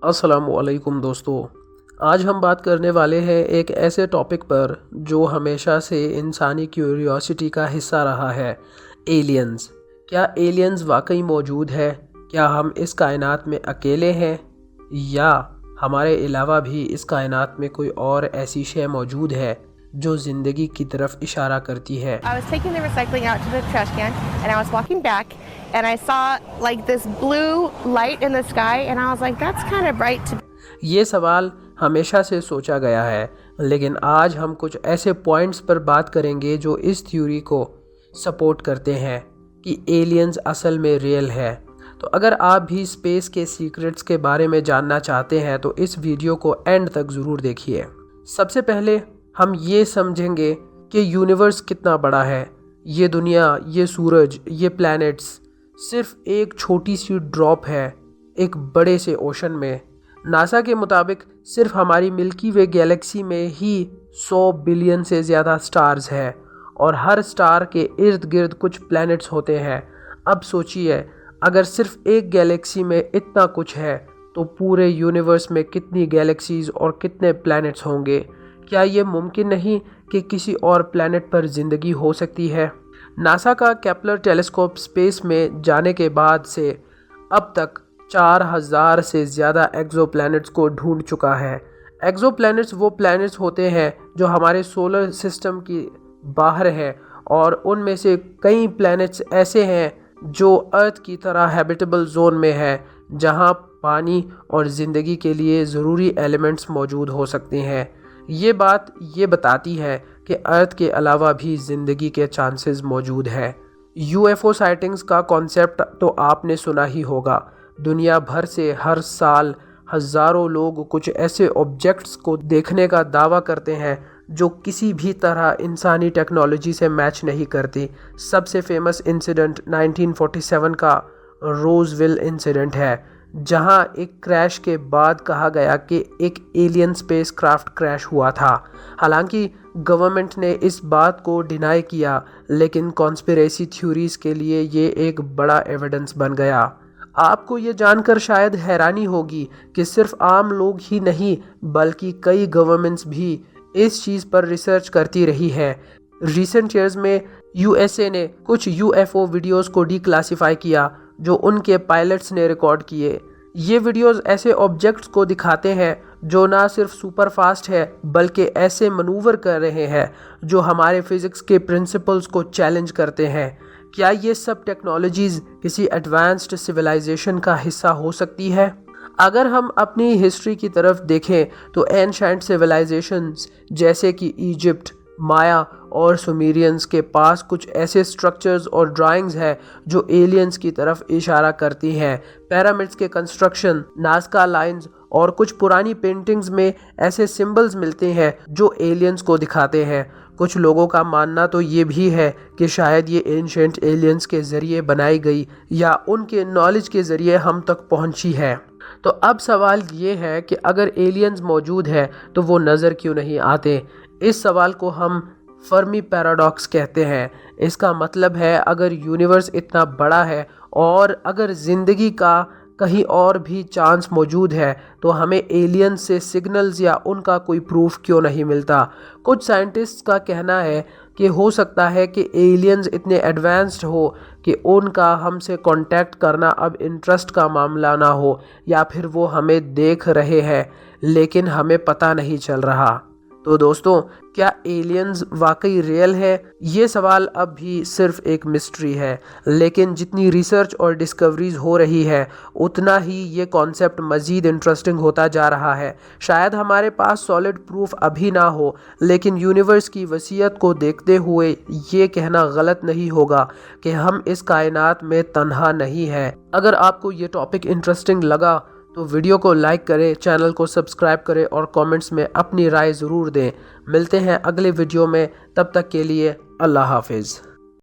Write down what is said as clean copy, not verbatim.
अस्सलामुअलैकुम दोस्तों। आज हम बात करने वाले हैं एक ऐसे टॉपिक पर जो हमेशा से इंसानी क्यूरियोसिटी का हिस्सा रहा है, एलियंस। क्या एलियंस वाकई मौजूद है? क्या हम इस कायनात में अकेले हैं या हमारे अलावा भी इस कायनात में कोई और ऐसी शय मौजूद है जो ज़िंदगी की तरफ इशारा करती है? I was taking the recycling out to the trash can and I was walking back and I saw like this blue light in the sky and I was like that's kind of bright. ये सवाल हमेशा से सोचा गया है, लेकिन आज हम कुछ ऐसे पॉइंट्स पर बात करेंगे जो इस थ्योरी को सपोर्ट करते हैं कि एलियंस असल में रियल है। तो अगर आप भी स्पेस के सीक्रेट्स के बारे में जानना चाहते हैं तो इस वीडियो को एंड तक ज़रूर देखिए। सबसे पहले हम ये समझेंगे कि यूनिवर्स कितना बड़ा है। ये दुनिया, ये सूरज, ये प्लैनेट्स सिर्फ एक छोटी सी ड्रॉप है एक बड़े से ओशन में। नासा के मुताबिक सिर्फ हमारी मिल्की वे गैलेक्सी में ही 100 बिलियन से ज़्यादा स्टार्स हैं और हर स्टार के इर्द गिर्द कुछ प्लैनेट्स होते हैं। अब सोचिए, अगर सिर्फ एक गैलेक्सी में इतना कुछ है तो पूरे यूनिवर्स में कितनी गैलेक्सीज़ और कितने प्लैनेट्स होंगे? क्या ये मुमकिन नहीं कि किसी और प्लैनेट पर ज़िंदगी हो सकती है? नासा का केपलर टेलीस्कोप स्पेस में जाने के बाद से अब तक 4000 से ज़्यादा एक्सोप्लैनेट्स को ढूंढ चुका है। एक्सोप्लैनेट्स वो प्लैनेट्स होते हैं जो हमारे सोलर सिस्टम की बाहर हैं और उनमें से कई प्लैनेट्स ऐसे हैं जो अर्थ की तरह हैबिटेबल जोन में है, जहां पानी और ज़िंदगी के लिए ज़रूरी एलिमेंट्स मौजूद हो सकते हैं। ये बात ये बताती है कि अर्थ के अलावा भी ज़िंदगी के चांसेस मौजूद है। यूएफओ साइटिंग्स का कॉन्सेप्ट तो आपने सुना ही होगा। दुनिया भर से हर साल हज़ारों लोग कुछ ऐसे ऑब्जेक्ट्स को देखने का दावा करते हैं जो किसी भी तरह इंसानी टेक्नोलॉजी से मैच नहीं करती। सबसे फेमस इंसिडेंट 1947 का रोजविल इंसिडेंट है, जहां एक क्रैश के बाद कहा गया कि एक एलियन स्पेस क्राफ्ट क्रैश हुआ था। हालांकि गवर्नमेंट ने इस बात को डिनाई किया, लेकिन कॉन्स्पिरेसी थ्योरीज के लिए ये एक बड़ा एविडेंस बन गया। आपको ये जानकर शायद हैरानी होगी कि सिर्फ आम लोग ही नहीं बल्कि कई गवर्नमेंट्स भी इस चीज़ पर रिसर्च करती रही है। रिसेंट ईयर्स में यूएसए ने कुछ यूएफओ वीडियोस को डीक्लासिफाई किया जो उनके पायलट्स ने रिकॉर्ड किए। ये वीडियोस ऐसे ऑब्जेक्ट्स को दिखाते हैं जो ना सिर्फ सुपर फास्ट है बल्कि ऐसे मनूवर कर रहे हैं जो हमारे फिज़िक्स के प्रिंसिपल्स को चैलेंज करते हैं। क्या ये सब टेक्नोलॉजीज़ किसी एडवांस्ड सिविलाइजेशन का हिस्सा हो सकती है? अगर हम अपनी हिस्ट्री की तरफ देखें तो एंशंट सिविलाइजेशंस जैसे कि इजिप्ट, माया और सुमेरियंस के पास कुछ ऐसे स्ट्रक्चर्स और ड्राइंग्स हैं जो एलियंस की तरफ इशारा करती हैं। पिरामिड्स के कंस्ट्रक्शन, नाज़का लाइंस और कुछ पुरानी पेंटिंग्स में ऐसे सिंबल्स मिलते हैं जो एलियंस को दिखाते हैं। कुछ लोगों का मानना तो ये भी है कि शायद ये एंशंट एलियंस के ज़रिए बनाई गई या उनके नॉलेज के ज़रिए हम तक पहुंची है। तो अब सवाल ये है कि अगर एलियंस मौजूद है तो वो नज़र क्यों नहीं आते? इस सवाल को हम फर्मी पैराडॉक्स कहते हैं। इसका मतलब है, अगर यूनिवर्स इतना बड़ा है और अगर ज़िंदगी का कहीं और भी चांस मौजूद है तो हमें एलियंस से सिग्नल्स या उनका कोई प्रूफ क्यों नहीं मिलता? कुछ साइंटिस्ट्स का कहना है कि हो सकता है कि एलियंस इतने एडवांस्ड हो कि उनका हमसे कांटेक्ट करना अब इंटरेस्ट का मामला ना हो, या फिर वो हमें देख रहे हैं लेकिन हमें पता नहीं चल रहा। तो दोस्तों, क्या एलियंस वाकई रियल है? ये सवाल अब भी सिर्फ एक मिस्ट्री है, लेकिन जितनी रिसर्च और डिस्कवरीज हो रही है उतना ही ये कॉन्सेप्ट मज़ीद इंटरेस्टिंग होता जा रहा है। शायद हमारे पास सॉलिड प्रूफ अभी ना हो, लेकिन यूनिवर्स की वसीयत को देखते हुए ये कहना गलत नहीं होगा कि हम इस कायनात में तन्हा नहीं हैं। अगर आपको ये टॉपिक इंटरेस्टिंग लगा तो वीडियो को लाइक करें, चैनल को सब्सक्राइब करें और कमेंट्स में अपनी राय ज़रूर दें। मिलते हैं अगले वीडियो में, तब तक के लिए अल्लाह हाफिज़।